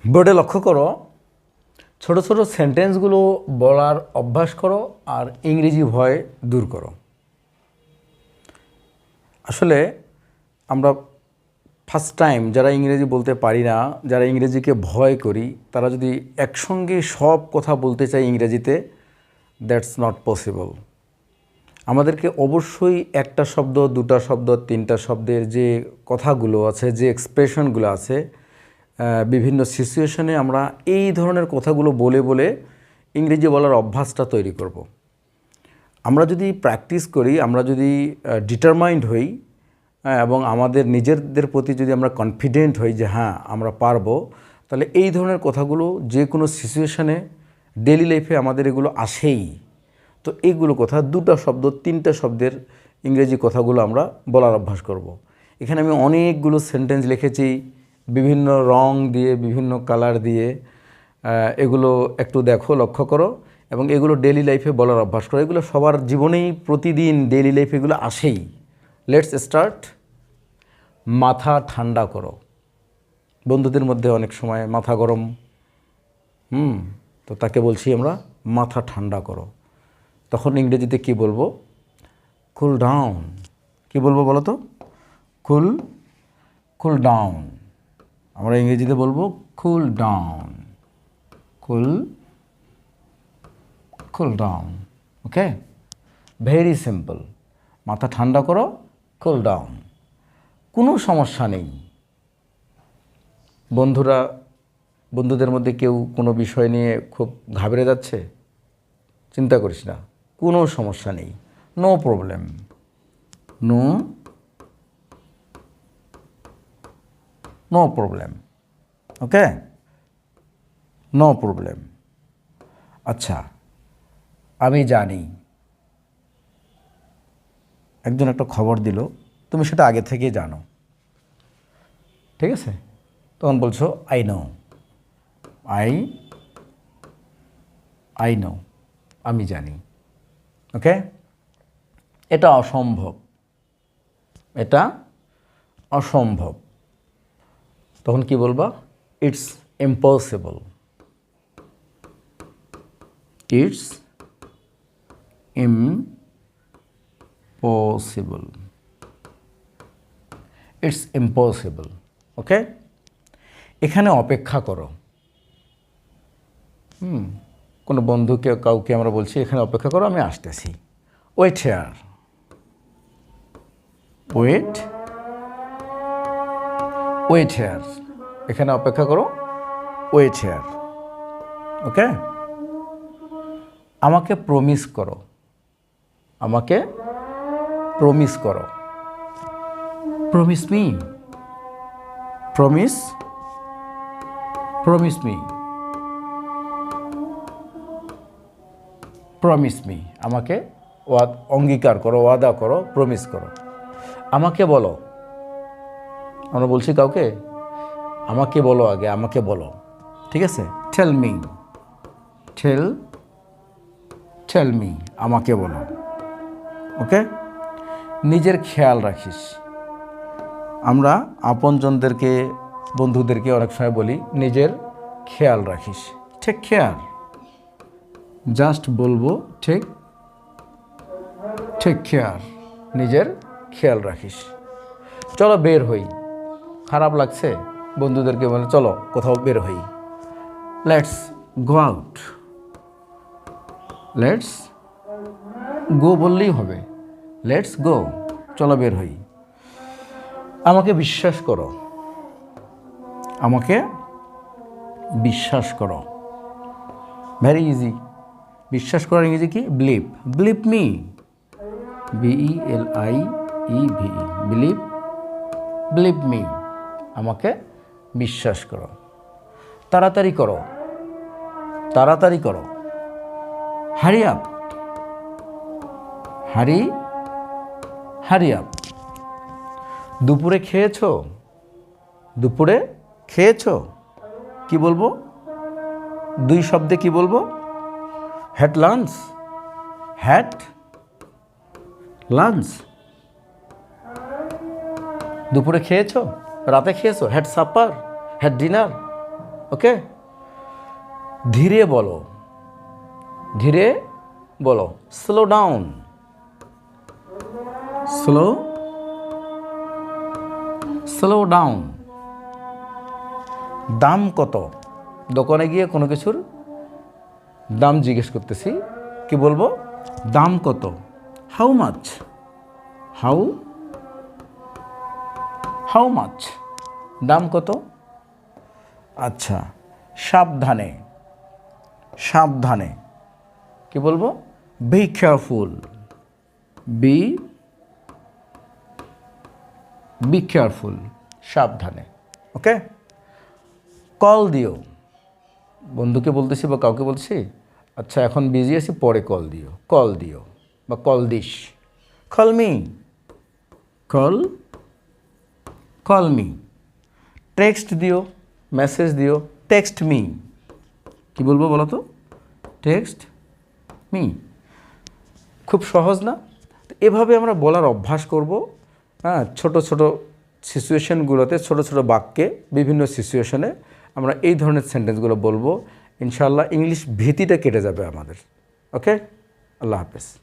বোর্ডে লক্ষ্য করো, ছোট ছোট সেন্টেন্সগুলো বলার অভ্যাস করো আর ইংরেজি ভয় দূর করো। আসলে আমরা ফার্স্ট টাইম যারা ইংরেজি বলতে পারি না, যারা ইংরেজিকে ভয় করি, তারা যদি একসঙ্গে সব কথা বলতে চায় ইংরেজিতে, দ্যাটস নট পসিবল। আমাদেরকে অবশ্যই একটা শব্দ, দুটা শব্দ, তিনটা শব্দের যে কথাগুলো আছে, যে এক্সপ্রেশনগুলো আছে, বিভিন্ন সিচুয়েশনে আমরা এই ধরনের কথাগুলো বলে বলে ইংরেজি বলার অভ্যাসটা তৈরি করব। আমরা যদি প্র্যাকটিস করি, আমরা যদি ডিটারমাইন্ড হই এবং আমাদের নিজেদের প্রতি যদি আমরা কনফিডেন্ট হই যে হ্যাঁ আমরা পারবো, তাহলে এই ধরনের কথাগুলো যে কোনো সিচুয়েশনে ডেইলি লাইফে আমাদের এগুলো আসেই। তো এইগুলো কথা, দুটা শব্দ, তিনটা শব্দের ইংরেজি কথাগুলো আমরা বলার অভ্যাস করব। এখানে আমি অনেকগুলো সেন্টেন্স লিখেছি বিভিন্ন রং দিয়ে, বিভিন্ন কালার দিয়ে। এগুলো একটু দেখো, লক্ষ্য করো এবং এগুলো ডেইলি লাইফে বলার অভ্যাস করো। এগুলো সবার জীবনেই প্রতিদিন ডেইলি লাইফে এগুলো আসেই। Let's start. মাথা ঠান্ডা করো। বন্ধুদের মধ্যে অনেক সময় মাথা গরম, তো তাকে বলছি আমরা মাথা ঠান্ডা করো। তখন ইংরেজিতে কি বলবো? Cool down. কি বলবো বলো তো? Cool down. আমরা ইংরেজিতে বলবো cool down. Cool down. Okay, very simple. মাথা ঠান্ডা করো, কুল ডাউন। কোনো সমস্যা নেই। বন্ধুদের মধ্যে কেউ কোনো বিষয় নিয়ে খুব ঘাবড়ে যাচ্ছে, চিন্তা করিস না, কোনো সমস্যা নেই। No problem. No problem. Okay, no problem. আচ্ছা, আমি জানি একজন একটা খবর দিল, তুমি সেটা আগে থেকেই জানো, ঠিক আছে? তখন বলছো আই নো। আই নো, আমি জানি। ওকে, এটা অসম্ভব। এটা অসম্ভব। তখন কি বলবা? It's impossible. It's impossible. It's impossible. Okay, এখানে অপেক্ষা করো। কোনো বন্ধুকে, কাউকে আমরা বলছি এখানে অপেক্ষা করো, আমি আসতেছি। Wait here. Wait here. এখানে অপেক্ষা করো, ওয়েট হেয়ার। ওকে, আমাকে প্রমিস করো। আমাকে প্রমিস করো। Promise me. Promise me. Promise me, আমাকে অঙ্গীকার করো, ওয়াদা করো, প্রমিস করো। আমাকে বলো। আমরা বলছি কাউকে, আমাকে বলো, আগে আমাকে বলো, ঠিক আছে? Tell me. টেল মি, আমাকে বলো। ওকে, নিজের খেয়াল রাখিস। আমরা আপনজনদেরকে, বন্ধুদেরকে অনেক সময় বলি নিজের খেয়াল রাখিস। Take care. জাস্ট বলবো টেক কেয়ার। নিজের খেয়াল রাখিস। চলো বের হই। খারাপ লাগছে, বন্ধুদেরকে বলে চলো কোথাও বের হই। Let's go out. Let's go বললেই হবে। লেটস গো, চলো বের হই। আমাকে বিশ্বাস করো। আমাকে বিশ্বাস করো। Very easy. বিশ্বাস করার ইংরেজি কি? Believe. Believe me. BELIEVE। Believe. Believe me, আমাকে বিশ্বাস করো। তাড়াতাড়ি করো। তাড়াতাড়ি করো। Hurry up. Hurry up. দুপুরে খেয়েছো? দুপুরে খেয়েছো? কি বলবো? দুই শব্দে কি বলবো? Had lunch. Had lunch. দুপুরে খেয়েছো? রাতে খেয়েছো? Had supper. Had dinner. Okay, ধীরে বলো, ধীরে বলো, slow down, slow slow down. দাম কত? দোকানে গিয়ে কোনো কিছুর দাম জিজ্ঞেস করতেছি, কি বলবো? দাম কত? How much, how how much, দাম কত? আচ্ছা, সাবধানে, সাবধানে কি বলবো? Be careful, be be careful, সাবধানে। ওকে, কল দিও, বন্ধুকে বলতেছি বা কাউকে বলছি, আচ্ছা এখন বিজি আছি, পরে কল দিও, কল দিও বা call this. Call me, call call me. Text দিও, মেসেজ দিও, টেক্সট মি। কি বলবো বলো তো? Text me. খুব সহজ না? তো এভাবে আমরা বলার অভ্যাস করব। হ্যাঁ, ছোট ছোট সিচুয়েশনগুলোতে, ছোট ছোট বাক্যে, বিভিন্ন সিচুয়েশনে আমরা এই ধরনের সেন্টেন্সগুলো বলবো। ইনশাআল্লাহ ইংলিশ ভীতিটা কেটে যাবে আমাদের। ওকে, আল্লাহ হাফেজ।